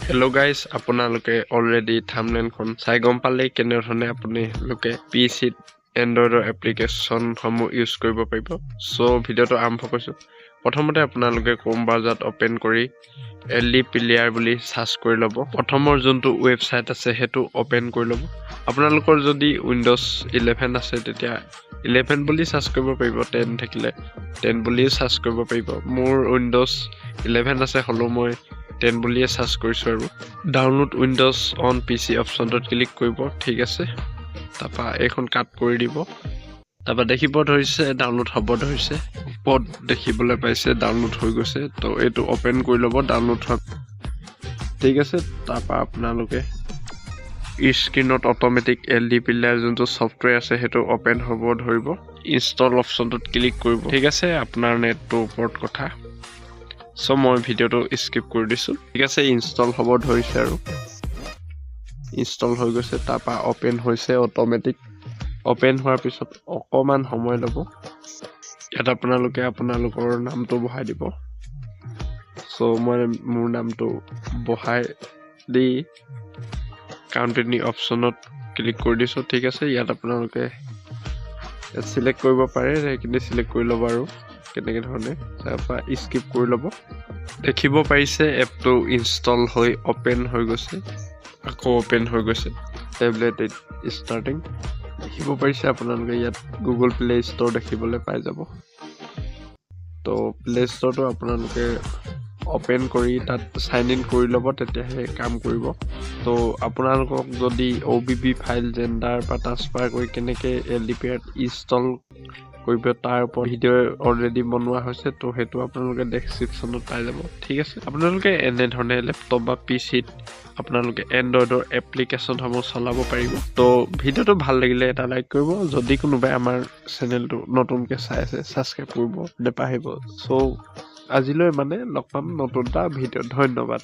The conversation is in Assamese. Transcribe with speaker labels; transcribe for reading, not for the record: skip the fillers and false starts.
Speaker 1: Hello guys, আপোনালোকে অলৰেডি থাম্বনেইলখন চাই গম পালে কেনেধৰণে আপোনালোকে পিচিত এন্ড্ৰইডৰ এপ্লিকেশ্যনসমূহ ইউজ কৰিব পাৰিব। সো ভিডিঅ'টো আৰম্ভ কৰিছোঁ। প্ৰথমতে আপোনালোকে ক্ৰোম ব্ৰাউজাৰত ওপেন কৰি এলডি প্লেয়াৰ বুলি সাৰ্চ কৰি ল'ব। প্ৰথমৰ যোনটো ৱেবছাইট আছে সেইটো ওপেন কৰি ল'ব। আপোনালোকৰ যদি উইন্ডোজ 11 আছে তেতিয়া 11 বুলি সাৰ্চ কৰিব পাৰিব, 10 থাকিলে 10 বুলিও সাৰ্চ কৰিব পাৰিব। মোৰ উইন্ডোজ 11 আছে হলো মই 10 বুলিয়ে সাৰ্চ কৰিছোঁ আৰু ডাউনলোড উইন্ডোজ অন পিচি অপশ্যনটোত ক্লিক কৰিব। ঠিক আছে, তাৰপা এইখন কাট কৰি দিব। তাৰপা দেখিব ধৰিছে ডাউনলোড হ'ব ধৰিছে, ওপৰত দেখিবলৈ পাইছে ডাউনলোড হৈ গৈছে। তো এইটো ওপেন কৰি ল'ব ডাউনলোড হোৱা। ঠিক আছে, তাৰপা আপোনালোকে স্ক্ৰীনত অটোমেটিক এলডি প্লেয়াৰ যোনটো ছফ্টৱেৰ আছে সেইটো ওপেন হ'ব ধৰিব। ইনষ্টল অপশ্যনটোত ক্লিক কৰিব। ঠিক আছে, আপোনাৰ নেটটোৰ ওপৰত কথা। সো মই ভিডিঅ'টো স্কিপ কৰি দিছোঁ। ঠিক আছে, ইনষ্টল হ'ব ধৰিছে আৰু ইনষ্টল হৈ গৈছে। তাৰপা ওপেন হৈছে অটোমেটিক। ওপেন হোৱাৰ পিছত অকণমান সময় ল'ব। ইয়াত আপোনালোকে আপোনালোকৰ নামটো বহাই দিব। সো মই মোৰ নামটো বহাই দি কাউণ্টিনি অপশ্যনত ক্লিক কৰি দিছোঁ। ঠিক আছে, ইয়াত আপোনালোকে চিলেক্ট কৰিব পাৰে, সেইখিনি চিলেক্ট কৰি ল'ব আৰু কেনেকৈ ধৰণে। তাৰপৰা স্কিপ কৰি ল'ব। দেখিব পাৰিছে এপটো ইনষ্টল হৈ ওপেন হৈ গৈছে, আকৌ ওপেন হৈ গৈছে। টেবলেট ষ্টাৰ্টিং দেখিব পাৰিছে আপোনালোকে। ইয়াত গুগল প্লে ষ্ট'ৰ দেখিবলৈ পাই যাব। তো প্লে ষ্ট'ৰটো আপোনালোকে ওপেন কৰি তাত চাইন ইন কৰি ল'ব, তেতিয়াহে কাম কৰিব। তো আপোনালোকক যদি OBB ফাইল জেণ্ডাৰ বা ট্ৰান্সফাৰ কৰি কেনেকৈ এলডি প্লেয়াৰত ইনষ্টল কৰিব তাৰ ওপৰত ভিডিঅ' অলৰেডি বনোৱা হৈছে। তো সেইটো আপোনালোকে ডেছক্ৰিপশ্যনত পাই যাব। ঠিক আছে, আপোনালোকে এনেধৰণে লেপটপ বা পিচিত আপোনালোকে এণ্ড্ৰইডৰ এপ্লিকেশ্যনসমূহ চলাব পাৰিব। তো ভিডিঅ'টো ভাল লাগিলে এটা লাইক কৰিব। যদি কোনোবাই আমাৰ চেনেলটো নতুনকৈ চাই আছে ছাবস্ক্ৰাইব কৰিব নেপাহৰিব। চ' আজিলৈ লগ পাম নতুন এটা ভিডিঅ'ত। ধন্যবাদ।